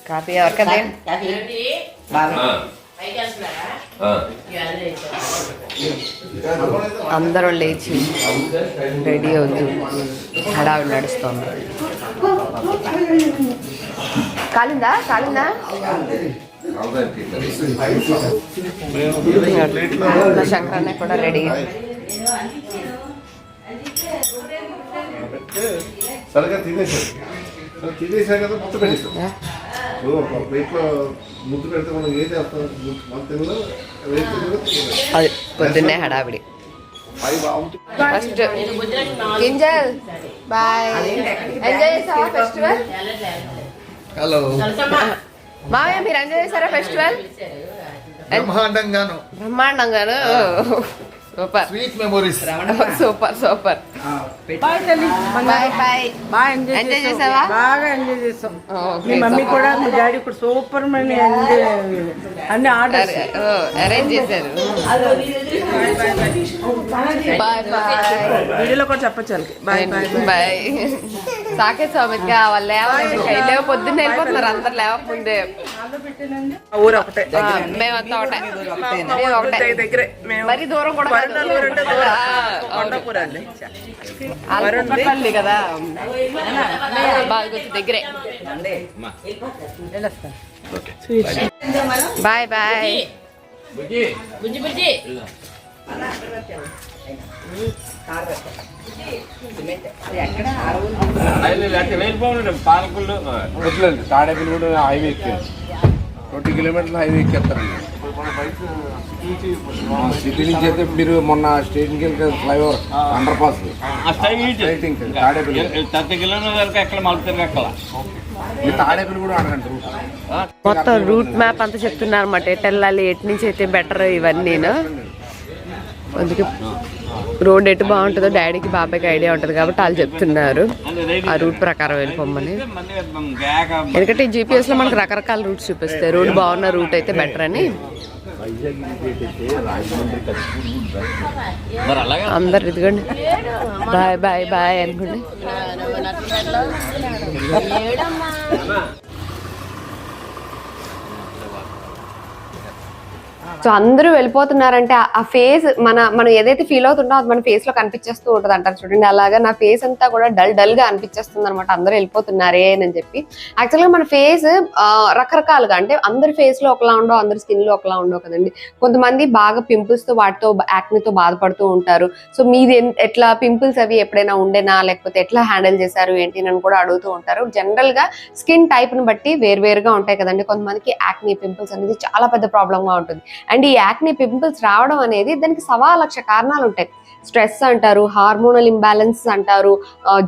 Coffee ఎవరికదే అందరూ లేచి ready అవుతూ హడావిడి నడుస్తుంది. కాలిందా శంకరన్న కూడా రెడీ. సరిగా తినేసా కదా ముద్ద పెట్టేస్తాం. ప్లేట్లో ముద్దు పెడితే మనం ఏం చేస్తాం, మన తెలుగులో అది పొద్దున్నే హడావిడి. ఫస్ట్ కింజల్ బాయ్, ఎంజాయ్ చేసావా ఫెస్టివల్? హలో మావయ్య, మీరు ఎంజాయ్ చేశారా ఫెస్టివల్? బ్రహ్మాండంగాను super, sweet memories. Super. Enjoy చేసావా? బాగా ఎంజాయ్ చేస్తాం. మీ మమ్మీ కూడా మీ డాడీ కూడా సూపర్ మనీ ఎంజాయ్ అన్ని ఆర్డర్ అరేంజ్ చేశారు. వీడియోలో కూడా చెప్పచ్చు. బాయ్. సాకేత్ సౌమిత్గా వాళ్ళు లేవ పొద్దున్న వెళ్ళిపోతున్నారు, అందరు లేవకముందే. ఊరు ఒకటే, మేమంతా ఒకటే దగ్గరే, మరి దూరం కూడా కదా, బాగా దగ్గరే. బాయ్. పాలకులు తాడేపల్లి కూడా హైవే ఎక్కారు, 20 కిలోమీటర్లు హైవే ఎక్కేస్తారండి సిటీ నుంచి. అయితే మీరు మొన్న స్టేషన్కి వెళ్తే ఫ్లైఓవర్ అండర్ పాస్ తాడేపల్లి 30 కిలోమీటర్లకు ఎక్కడ మలుపుతారు ఎక్కడ తాడేపల్లి కూడా అడగండి. మొత్తం రూట్ మ్యాప్ అంతా చెప్తున్నారు అన్నమాట, ఎటు వెళ్ళాలి, ఎటు నుంచి అయితే బెటర్ ఇవన్నీ. అందుకే రోడ్ ఎటు బాగుంటుందో డాడీకి బాబాయ్కి ఐడియా ఉంటుంది కాబట్టి వాళ్ళు చెప్తున్నారు ఆ రూట్ ప్రకారం వెళ్ళిపోమని. ఎందుకంటే జీపీఎస్లో మనకు రకరకాల రూట్స్ చూపిస్తాయి, రోడ్ బాగున్న రూట్ అయితే బెటర్ అని. అందరు ఇదిగోండి బాయ్ అనుకోండి. సో అందరూ వెళ్ళిపోతున్నారంటే ఆ ఫేస్ మనం ఏదైతే ఫీల్ అవుతుందో అది మన ఫేస్ లో కనిపించేస్తూ ఉంటుంది అంటారు చూడండి. అలాగా నా ఫేస్ అంతా కూడా డల్ గా అనిపించేస్తుంది అనమాట, అందరూ వెళ్ళిపోతున్నారే అని చెప్పి. యాక్చువల్గా మన ఫేస్ రకరకాలుగా, అంటే అందరి ఫేస్ లో ఒకలా ఉండవు, అందరి స్కిన్ లో ఒకలా ఉండవు కదండి. కొంతమంది బాగా పింపుల్స్ తో వాటితో యాక్నీతో బాధపడుతూ ఉంటారు. సో మీది ఎట్లా పింపుల్స్ అవి ఎప్పుడైనా ఉండేనా, లేకపోతే ఎట్లా హ్యాండిల్ చేశారు ఏంటి అని కూడా అడుగుతూ ఉంటారు. జనరల్ గా స్కిన్ టైప్ ని బట్టి వేరువేరుగా ఉంటాయి కదండి. కొంతమందికి యాక్నీ పింపుల్స్ అనేది చాలా పెద్ద ప్రాబ్లమ్ గా ఉంటుంది. అండ్ ఈ యాక్నీ పింపుల్స్ రావడం అనేది దానికి 1,00,000 కారణాలు ఉంటాయి. స్ట్రెస్ అంటారు, హార్మోనల్ ఇంబ్యాలెన్స్ అంటారు,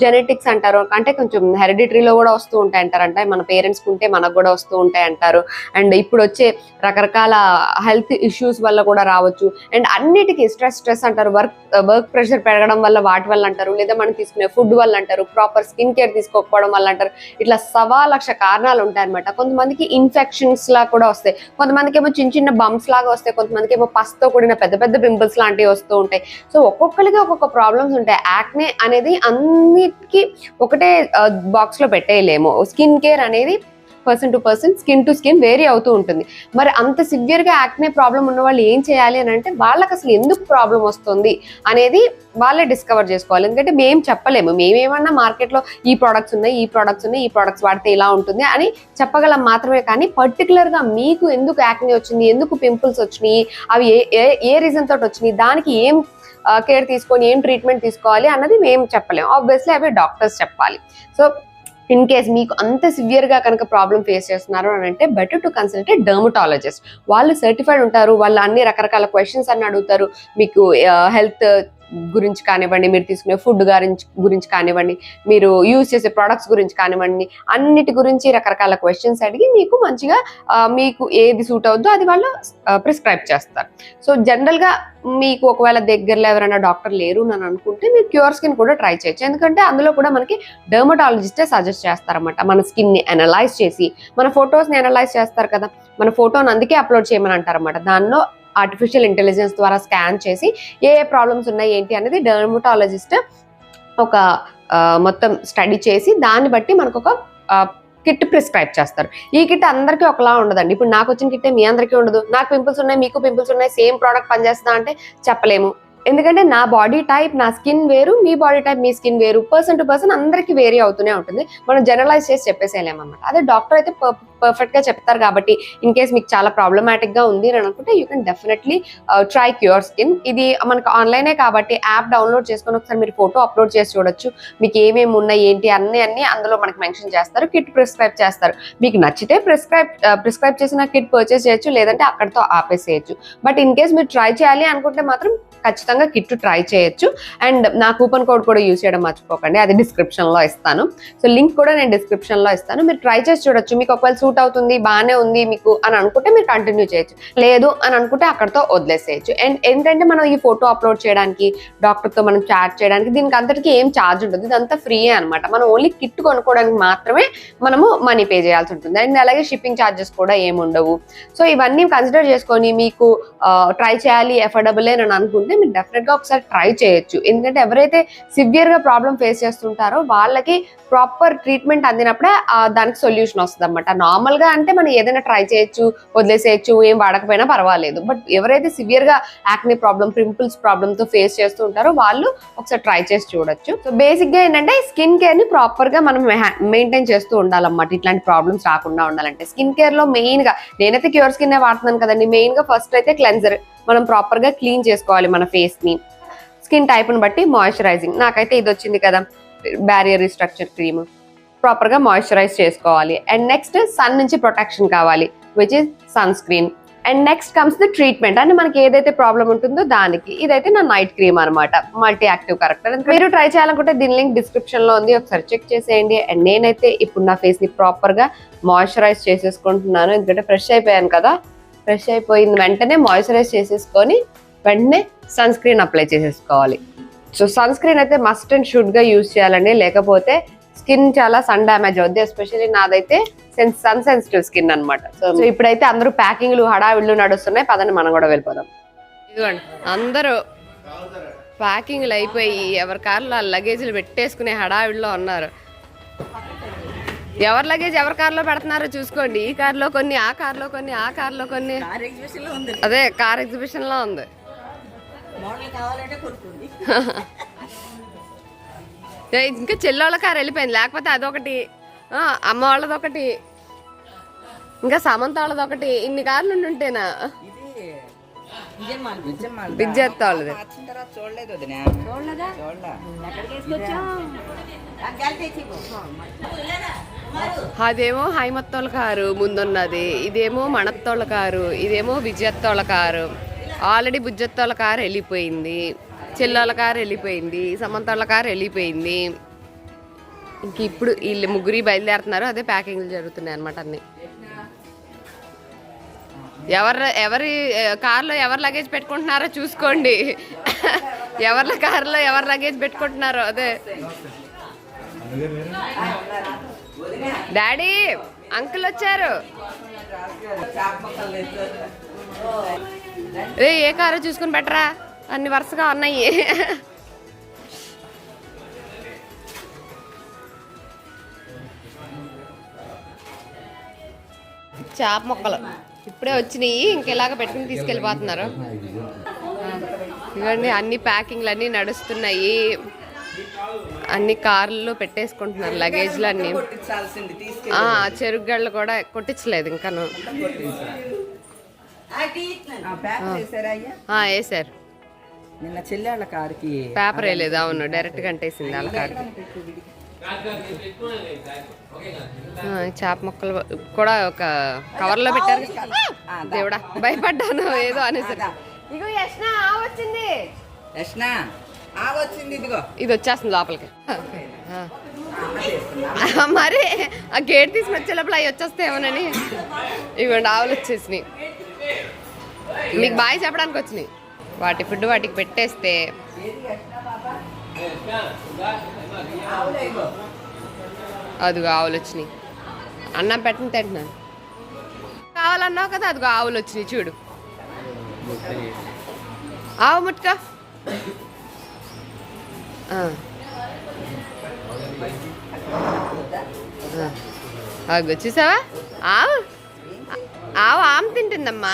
జెనెటిక్స్ అంటారు, అంటే కొంచెం హెరిడిటరీలో కూడా వస్తూ ఉంటాయి అంటారు. అంటే మన పేరెంట్స్కి ఉంటే మనకు కూడా వస్తూ ఉంటాయి అంటారు. అండ్ ఇప్పుడు వచ్చే రకరకాల హెల్త్ ఇష్యూస్ వల్ల కూడా రావచ్చు. అండ్ అన్నిటికీ స్ట్రెస్ అంటారు, వర్క్ ప్రెషర్ పెరగడం వల్ల వాటి వల్ల అంటారు, లేదా మనం తీసుకునే ఫుడ్ వల్ల అంటారు, ప్రాపర్ స్కిన్ కేర్ తీసుకోకపోవడం వల్ల అంటారు. ఇట్లా 1,00,000 కారణాలు ఉంటాయి అనమాట. కొంతమందికి ఇన్ఫెక్షన్స్ లా కూడా వస్తాయి, కొంతమందికి ఏమో చిన్న బంప్స్ లాగా వస్తాయి, కొంతమందికి ఏమో పస్తో కూడిన పెద్ద పింపుల్స్ లాంటివి వస్తూ ఉంటాయి. సో ఒక్కొక్కరికి ఒక్కొక్క ప్రాబ్లమ్స్ ఉంటాయి. యాక్నే అనేది అన్నిటికీ ఒకటే బాక్స్ లో పెట్టేయలేము. స్కిన్ కేర్ అనేది person to person, skin to skin vary అవుతూ ఉంటుంది. మరి అంత సివియర్ గా యాక్నే ప్రాబ్లం ఉన్న వాళ్ళు ఏం చేయాలి అని అంటే, వాళ్ళకి అసలు ఎందుకు ప్రాబ్లం వస్తుంది అనేది వాళ్ళే డిస్కవర్ చేసుకోవాలి. ఎందుకంటే మేము చెప్పలేము, మేమేమన్నా మార్కెట్లో ఈ ప్రోడక్ట్స్ ఉన్నాయి, ఈ ప్రోడక్ట్స్ వాడితే ఇలా ఉంటుంది అని చెప్పగలం మాత్రమే. కానీ పర్టికులర్ గా మీకు ఎందుకు యాక్నే వచ్చింది, ఎందుకు పింపుల్స్ వచ్చినాయి, అవి ఏ రీజన్ తోటి వచ్చినాయి, దానికి ఏం కేర్ తీసుకొని ఏం ట్రీట్మెంట్ తీసుకోవాలి అన్నది మేము చెప్పలేము. ఆబ్వియస్లీ అవి డాక్టర్స్ చెప్పాలి. సో ఇన్ కేస్ మీకు అంత సివియర్ గా కనుక ప్రాబ్లం ఫేస్ చేస్తున్నారు అని అంటే, better to consult a dermatologist. వాళ్ళు సర్టిఫైడ్ ఉంటారు, వాళ్ళు అన్ని రకరకాల క్వశ్చన్స్ అన్ని అడుగుతారు. మీకు హెల్త్ గురించి కానివ్వండి, మీరు తీసుకునే ఫుడ్ గురించి కానివ్వండి, మీరు యూజ్ చేసే ప్రొడక్ట్స్ గురించి కానివ్వండి, అన్నిటి గురించి రకరకాల క్వశ్చన్స్ అడిగి మీకు మంచిగా మీకు ఏది సూట్ అవుద్దో అది వాళ్ళు ప్రిస్క్రైబ్ చేస్తారు. సో జనరల్గా మీకు ఒకవేళ దగ్గరలో ఎవరైనా డాక్టర్ లేరు అని అనుకుంటే మీరు క్యూర్ స్కిన్ కూడా ట్రై చేయొచ్చు. ఎందుకంటే అందులో కూడా మనకి డర్మటాలజిస్టే సజెస్ట్ చేస్తారన్నమాట. మన స్కిన్ని అనలైజ్ చేసి, మన ఫొటోస్ని అనలైజ్ చేస్తారు కదా, మన ఫోటోని అందుకే అప్లోడ్ చేయమని అంటారన్నమాట. దానిలో ఆర్టిఫిషియల్ ఇంటెలిజెన్స్ ద్వారా స్కాన్ చేసి ఏ ప్రాబ్లమ్స్ ఉన్నాయి ఏంటి అనేది డర్మటాలజిస్ట్ ఒక మొత్తం స్టడీ చేసి దాన్ని బట్టి మనకు ఒక కిట్ ప్రిస్క్రైబ్ చేస్తారు. ఈ కిట్ అందరికీ ఒకలా ఉండదండి. ఇప్పుడు నాకు వచ్చిన కిట్టే మీ అందరికీ ఉండదు. నాకు పింపుల్స్ ఉన్నాయి, మీకు పింపుల్స్ ఉన్నాయి, సేమ్ ప్రోడక్ట్ పనిచేస్తుందా అంటే చెప్పలేము. ఎందుకంటే నా బాడీ టైప్, నా స్కిన్ వేరు, మీ బాడీ టైప్, మీ స్కిన్ వేరు, పర్సన్ టు పర్సన్ అందరికీ వేరీ అవుతూనే ఉంటుంది. మనం జనరలైజ్ చేసి చెప్పేసేయలేమన్నమాట. అదే డాక్టర్ అయితే పర్ఫెక్ట్ గా చెప్తారు కాబట్టి ఇన్ కేస్ మీకు చాలా ప్రాబ్లమాటిక్ గా ఉంది అని అనుకుంటే you can definitely try cure skin. ఇది మనకు ఆన్లైనే కాబట్టి యాప్ డౌన్లోడ్ చేసుకొని ఒకసారి మీరు ఫోటో అప్లోడ్ చేసి చూడొచ్చు. మీకు ఏమేమి ఉన్నాయి ఏంటి అన్ని అందులో మనకి మెన్షన్ చేస్తారు. కిట్ ప్రిస్క్రైబ్ చేస్తారు. మీకు నచ్చితే ప్రిస్క్రైబ్ చేసిన కిట్ పర్చేస్ చేయొచ్చు, లేదంటే అక్కడితో ఆపేసేయచ్చు. బట్ ఇన్ కేస్ మీరు ట్రై చేయాలి అనుకుంటే మాత్రం ఖచ్చితంగా కిట్ ట్రై చేయొచ్చు. అండ్ నా కూపన్ కోడ్ కూడా యూజ్ చేయడం మర్చిపోకండి, అది డిస్క్రిప్షన్ లో ఇస్తాను. సో లింక్ కూడా నేను డిస్క్రిప్షన్ లో ఇస్తాను. మీరు ట్రై చేసి చూడొచ్చు. మీకు ఒకవేళ సూట్ అవుతుంది, బాగానే ఉంది మీకు అని అనుకుంటే మీరు కంటిన్యూ చేయొచ్చు, లేదు అని అనుకుంటే అక్కడితో వదిలేసేయచ్చు. అండ్ ఏంటంటే మనం ఈ ఫోటో అప్లోడ్ చేయడానికి, డాక్టర్తో మనం చాట్ చేయడానికి దీనికి అంతటికి ఏం ఛార్జ్ ఉంటుంది, ఇదంతా ఫ్రీయే అనమాట. మనం ఓన్లీ కిట్ కొనుక్కోవడానికి మాత్రమే మనము మనీ పే చేయాల్సి ఉంటుంది. అండ్ అలాగే షిప్పింగ్ ఛార్జెస్ కూడా ఏమి ఉండవు. సో ఇవన్నీ కన్సిడర్ చేసుకొని మీకు ట్రై చేయాలి, ఎఫర్డబుల్ అని అనుకుంటే మీరు డెఫినెట్ గా ఒకసారి ట్రై చేయొచ్చు. ఎందుకంటే ఎవరైతే సివియర్ గా ప్రాబ్లం ఫేస్ చేస్తుంటారో వాళ్ళకి ప్రాపర్ ట్రీట్మెంట్ అందినప్పుడే దానికి సొల్యూషన్ వస్తుంది అనమాట. నార్మల్ గా అంటే మనం ఏదైనా ట్రై చేయొచ్చు, వదిలేసేయచ్చు, ఏం వాడకపోయినా పర్వాలేదు. బట్ ఎవరైతే సివియర్ గా యాక్నే ప్రాబ్లం, పింపుల్స్ ప్రాబ్లమ్ తో ఫేస్ చేస్తూ ఉంటారో వాళ్ళు ఒకసారి ట్రై చేసి చూడొచ్చు. సో బేసిక్ గా ఏంటంటే స్కిన్ కేర్ ని ప్రాపర్ గా మనం మెయింటైన్ చేస్తూ ఉండాలన్నమాట. ఇట్లాంటి ప్రాబ్లమ్స్ రాకుండా ఉండాలంటే స్కిన్ కేర్ లో మెయిన్ గా నేనైతే క్యూర్ స్కిన్ వాడుతున్నాను కదండి. మెయిన్ గా ఫస్ట్ అయితే క్లెన్జర్ మనం ప్రాపర్ గా క్లీన్ చేసుకోవాలి మన ఫేస్ ని. స్కిన్ టైప్ ని బట్టి మాయిశ్చరైజింగ్, నాకైతే ఇది వచ్చింది కదా బ్యారియర్ రీస్ట్రక్చర్ క్రీమ్, ప్రాపర్ గా మాయిశ్చరైజ్ చేసుకోవాలి. అండ్ నెక్స్ట్ సన్ నుంచి ప్రొటెక్షన్ కావాలి, which is sunscreen. And next comes the treatment, అంటే మనకి ఏదైతే ప్రాబ్లం ఉంటుందో దానికి. ఇదైతే నా నైట్ క్రీమ్ అనమాట, మల్టీ యాక్టివ్ కరెక్టర్. మీరు ట్రై చేయాలనుకుంటే దీని లింక్ డిస్క్రిప్షన్ లో ఉంది, ఒకసారి చెక్ చేసేయండి. అండ్ నేనైతే ఇప్పుడు నా ఫేస్ ని ప్రాపర్ గా మాయిశ్చరైజ్ చేసేసుకుంటున్నాను, ఎందుకంటే ఫ్రెష్ అయిపోయాను కదా. ఫ్రెష్ అయిపోయిన వెంటనే మాయిశ్చరైజ్ చేసేసుకొని వెంటనే సన్ స్క్రీన్ అప్లై చేసేసుకోవాలి. సో సన్ స్క్రీన్ అయితే మస్ట్ అండ్ షుడ్ గా యూజ్ చేయాలండి, లేకపోతే స్కిన్ చాలా సన్ డ్యామేజ్ అవుద్ది. ఎస్పెషల్లీ నాదైతే సన్ సెన్సిటివ్ స్కిన్ అనమాట. సో ఇప్పుడైతే అందరూ ప్యాకింగ్లు హడావిళ్ళు నడుస్తున్నాయి, పదండి మనం కూడా వెళ్ళిపోదాం. ఇదిగోండి అందరూ ప్యాకింగ్లు అయిపోయి ఎవరి కార్లో లగేజ్లు పెట్టేసుకునే హడావిడిలో ఉన్నారు. ఎవరి లగేజ్ ఎవరి కార్లో పెడుతున్నారో చూసుకోండి. ఈ కార్లో కొన్ని, ఆ కార్లో కొన్ని, ఆ కార్లో కొన్ని. అదే కార్ ఎగ్జిబిషన్ లో ఉంది. ఇంకా చెల్లెళ్ళ కారు వెళ్ళిపోయింది, లేకపోతే అదొకటి, అమ్మ వాళ్ళది ఒకటి, ఇంకా సమంత వాళ్ళది ఒకటి. ఇన్ని కార్లు ఉంటేనా బిజ్జెత్త వాళ్ళది. అదేమో హైమత్తోళ్ళ కారు ముందున్నది, ఇదేమో మణత్తోళ్ళ కారు, ఇదేమో విజయత్తోళ్ళ కారు. ఆల్రెడీ బుజ్జత్తోళ్ళ కారు వెళ్ళిపోయింది, చెల్లెళ్ళ కారు వెళ్ళిపోయింది, సమంతోళ్ళ కారు వెళ్ళిపోయింది. ఇంక ఇప్పుడు వీళ్ళు ముగ్గురి బయలుదేరుతున్నారు, అదే ప్యాకింగ్లు జరుగుతున్నాయి అనమాట అన్ని. ఎవరి కార్లో ఎవరు లగేజ్ పెట్టుకుంటున్నారో చూసుకోండి. ఎవరి కార్లో ఎవరు లగేజ్ పెట్టుకుంటున్నారో. అదే డాడీ అంకుల్ వచ్చారు. ఏ కారో చూసుకుని పెట్టరా, అన్ని వరుసగా ఉన్నాయి. చేప మొక్కలు ఇప్పుడే వచ్చినాయి, ఇంకెలాగ పెట్టుకుని తీసుకెళ్ళిపోతున్నారు. ఇవన్నీ అన్ని ప్యాకింగ్లు అన్నీ నడుస్తున్నాయి, అన్ని కార్లలో పెట్టేసుకుంటున్నారు లగేజ్లు అన్ని. చెరుగళ్ళు కూడా కొట్టించలేదు ఇంకాను, వేసారు. నిన్న చెల్లెళ్ళ కారుకి పేపర్ వేయలేదు. అవును, డైరెక్ట్ గా అంటేసింది వాళ్ళ కారుకి. చేప మొక్కలు కూడా ఒక కవర్ లో పెట్టారు. దేవుడా భయపడ్డాను ఏదో అనేసరి. ఇగో యష్ణ వచ్చింది, యష్ణ వచ్చింది, ఇదిగో ఇది వచ్చేస్తుంది లోపలికి. మరి ఆ గేట్ తీసుకుని వచ్చే లోపల అవి వచ్చేస్తాయేమోనని. ఇవ్వండి ఆవులు వచ్చేసినాయి, మీకు బాయ్ చెప్పడానికి వచ్చినాయి. వాటి ఫుడ్ వాటికి పెట్టేస్తే అదిగో ఆవులు వచ్చినాయి. అన్నం పెట్టని తింటున్నాను. కావాలన్నావు కదా, అదిగో ఆవులు వచ్చినాయి చూడు. ఆవు ముట్టుక. అగో చూసావా ఆవు ఆవు ఆమె తింటుందమ్మా.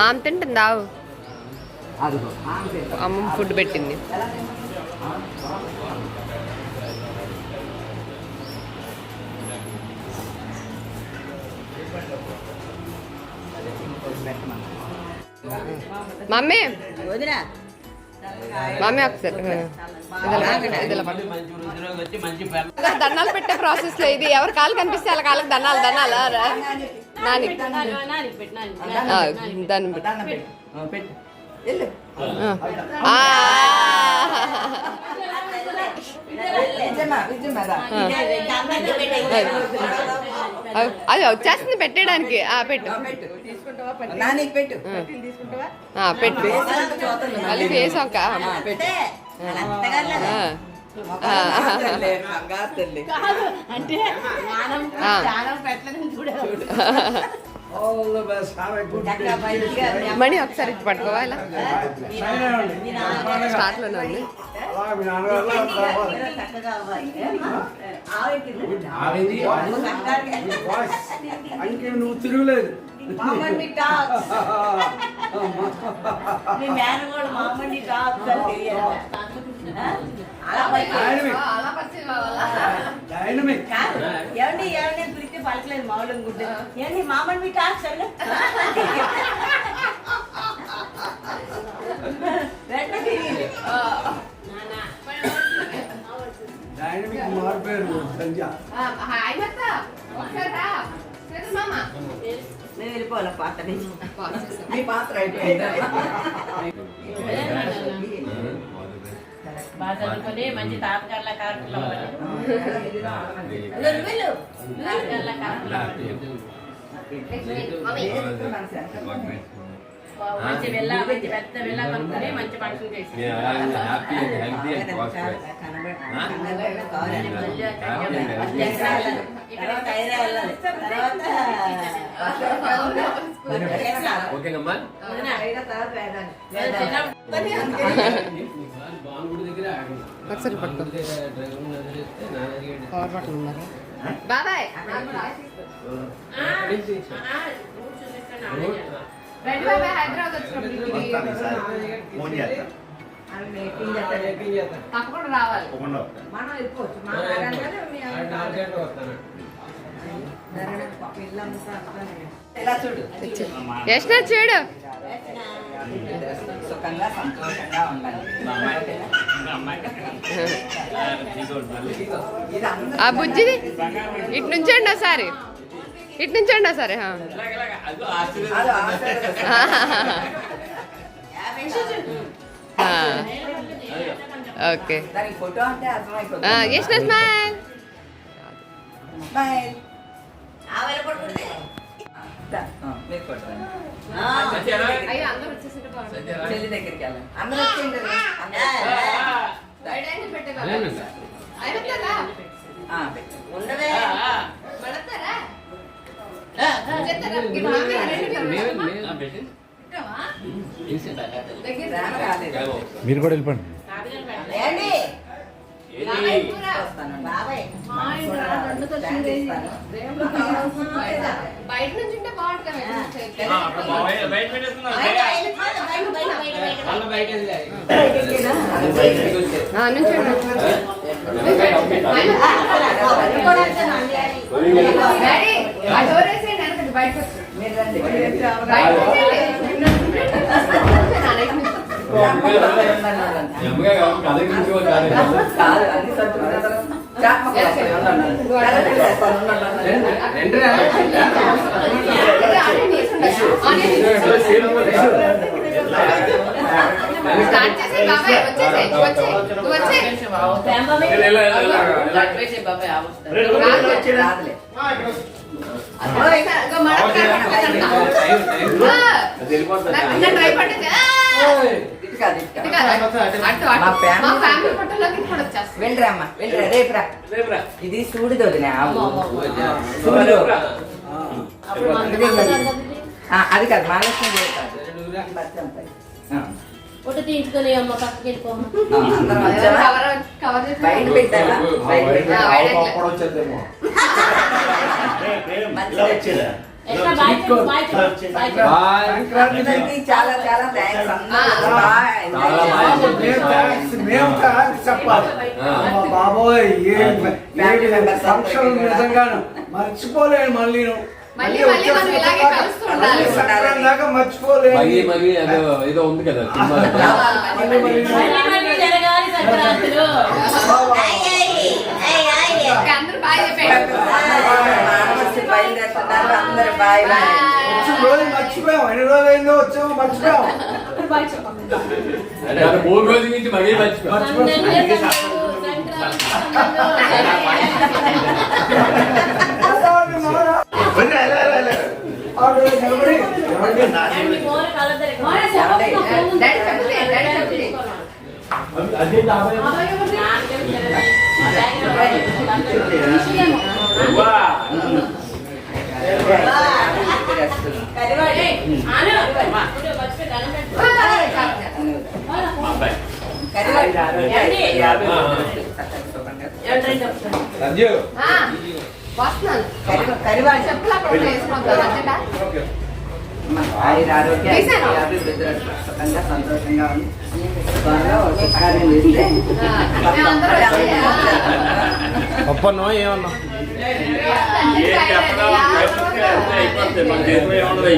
ఆమె తింటుంది ఆవు. అమ్మ ఫుడ్ పెట్టింది. మమ్మీ మమ్మీ ఒకసారి దండాలు పెట్టే ప్రాసెస్ లో ఇది ఎవరి కాళ్ళు కనిపిస్తే వాళ్ళ కాళ్ళకి దండాలు దండాలా నాని దాన్ని అది వచ్చేస్తుంది పెట్టడానికి. పెట్టు పెట్టు మళ్ళీ ఫేస్ ఒక మణి ఒకసారి ఇచ్చి పట్టుకోవాలా స్టార్ట్ లోనే ఉంది. నువ్వు తిరగలేదు పిలిస్తే పలకలేదు మామూలు గుడ్డ ఏంటి మామూలు మీ టాక్ సరే డైనమిక్ మారిపోయారు సంధ్య. నేను వెళ్ళిపోవాలి పాత్ర నుంచి. మీ పాత్ర అయిపోయింది. బాగా చదువుకొని మంచి తాతగారుల కార్యక్రమం మంచి వెళ్ళ మంచి పెద్ద వెళ్ళ కనుక్కొని మంచి ఫంక్షన్ చేసి ఒకసారి పట్టుకో బాబాయ్ హైదరాబాద్ తప్పకుండా రావాలి. మనం వెళ్ళిపోవచ్చు. యష్ణ చూడు సుఖంగా సంతోషంగా ఉండాలి. ఆ బుజ్జిది ఇటు నుంచండి ఒకసారి ఇటు నుంచండి ఒకసారి. ఓకే ఫోటో అంటే యష్ణ స్మైల్. చెల్లి దగ్గరికి వెళ్ళండి. అందరూ వచ్చింది ఉండవే మీరు కూడా వెళ్ళిపోండి. బయట నుంచి ఉంటే బాగుంటుంది. వెళ్ళరమ్మా వెళ్ళరా రేపురా. ఇది సూడిది వదిలే అది కాదు మహాలక్ష్మి కాదు. ఫోటో తీయించుకొని అమ్మ పక్కకి వెళ్ళిపోమ్మ. అందరం వచ్చావా? కవర్ చేసి బయట పెట్టావా? బయట పెట్టావా? ఎట్లా బాయ్ చెప్పు, బాయ్ చెప్పు, బాయ్ చెప్పు. అందరికీ చాలా చాలా థ్యాంక్స్. అందరూ బాయ్. మేము చెప్పాలి బాబోయ్ ఫంక్షన్ నిజంగాను మర్చిపోలేను మళ్ళీ మళ్ళీ మళ్ళీ మనం ఇలాగే కలుస్తూ ఉండాలి. సంక్రాంతి దాకా మర్చిపోలేను మళ్ళీ ఏదో ఉంది కదా సినిమా. మళ్ళీ మళ్ళీ మళ్ళీ జరగాలి సంక్రాంతులు. ఓకే, అందరూ బాయ్ చెప్పండి. మానవసి బయలుదేరుతున్నారు. అందరూ బాయ్ బాయ్. వచ్చిన రోజు మర్చిపోయాం ఎన్ని రోజులు అయిందో వచ్చాము మర్చిపోయాం బాయ్ చెప్పమ్మ. అంటే 3 రోజుల నుంచి మళ్ళీ మర్చిపోయాం. సంక్రాంతి మీ మోర కలదరి మోర డాడీ చెప్తే, డాడీ చెప్తే. ఆ, వస్తున్నాను. కరివాణి చెప్పులు అక్కడ వేసుకుంటాను అంతేనా? సుఖంగా సంతోషంగా ఉంది. త్వరగా వచ్చి కార్యం చేస్తే మేమందరం పప్పన్నో ఏమన్నా అయిపోతుంది మన చేతిలో ఏముండదు.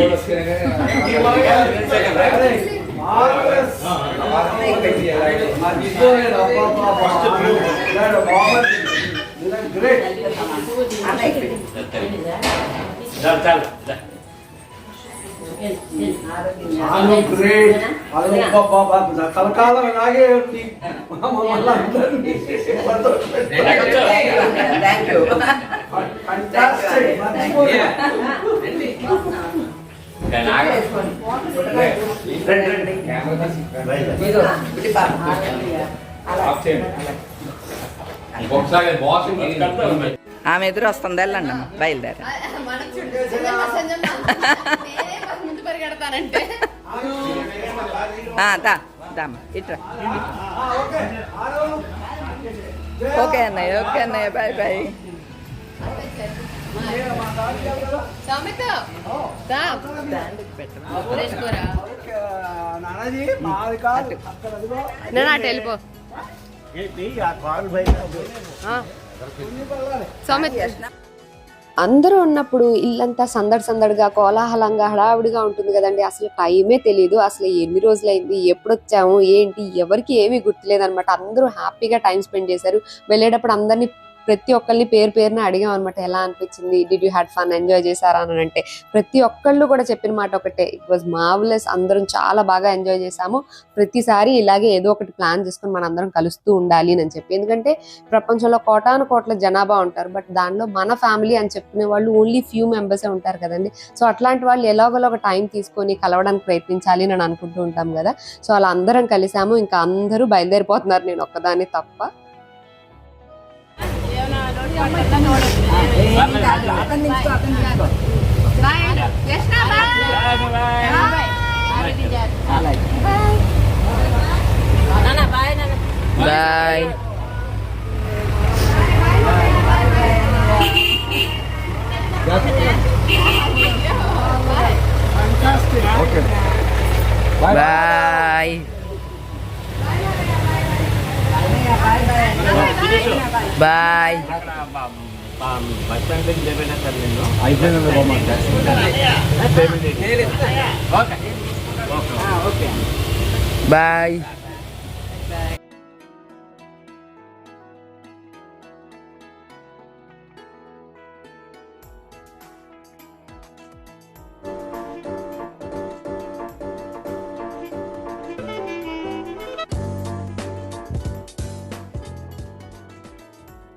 కలకాలం ఇలాగే ఉంది మమ్మల్ని అందరినీ థ్యాంక్ యూ. fantastic. మర్చిపోలేను. ఒకసారి బాస్ ఆమె ఎదురు వస్తుంది వెళ్ళండి అమ్మ బయలుదేరి. మనం చుట్టూ సినిమా సంజన నేనే ముందు పరిగెడతానంటే దామ్మ ఇట్రా. ఓకే అన్నయ్య, ఓకే అన్నయ్య, బాయ్ బాయ్. సౌమిత నానాజీ మాది కాదు అక్కడ అదిగో నేను అటు వెళ్ళిపో సౌమిత. అందరూ ఉన్నప్పుడు ఇల్లంతా సందడి సందడిగా కోలాహలంగా హడావిడిగా ఉంటుంది కదండి. అసలు టైమే తెలియదు. అసలు ఎన్ని రోజులైంది, ఎప్పుడు వచ్చాము, ఏంటి, ఎవరికి ఏమీ గుర్తులేదు అనమాట. అందరూ హ్యాపీగా టైం స్పెండ్ చేశారు. వెళ్ళేటప్పుడు అందరినీ ప్రతి ఒక్కరిని పేరు పేరున అడిగాం అనమాట. ఎలా అనిపించింది, did you had fun, enjoy చేశారా అని అంటే ప్రతి ఒక్కళ్ళు కూడా చెప్పిన మాట ఒకటే, ఇట్ వాజ్ మార్వెలస్. అందరం చాలా బాగా ఎంజాయ్ చేశాము. ప్రతిసారి ఇలాగే ఏదో ఒకటి ప్లాన్ చేసుకుని మన అందరం కలుస్తూ ఉండాలి అని చెప్పి. ఎందుకంటే ప్రపంచంలో కోటాను కోట్ల జనాభా ఉంటారు, బట్ దానిలో మన ఫ్యామిలీ అని చెప్పుకునే వాళ్ళు ఓన్లీ ఫ్యూ మెంబర్సే ఉంటారు కదండి. సో అట్లాంటి వాళ్ళు ఎలాగోలా ఒక టైం తీసుకొని కలవడానికి ప్రయత్నించాలి అని అనుకుంటూ ఉంటాం కదా. సో అలా అందరం కలిసాము. ఇంకా అందరూ బయలుదేరిపోతున్నారు, నేను ఒక్కదాన్ని తప్ప. Bye. Bye. Bye. Bus stand దగ్గర లేపేనా సార్ నేను అయిపోయింది పేమెంట్ బాయ్.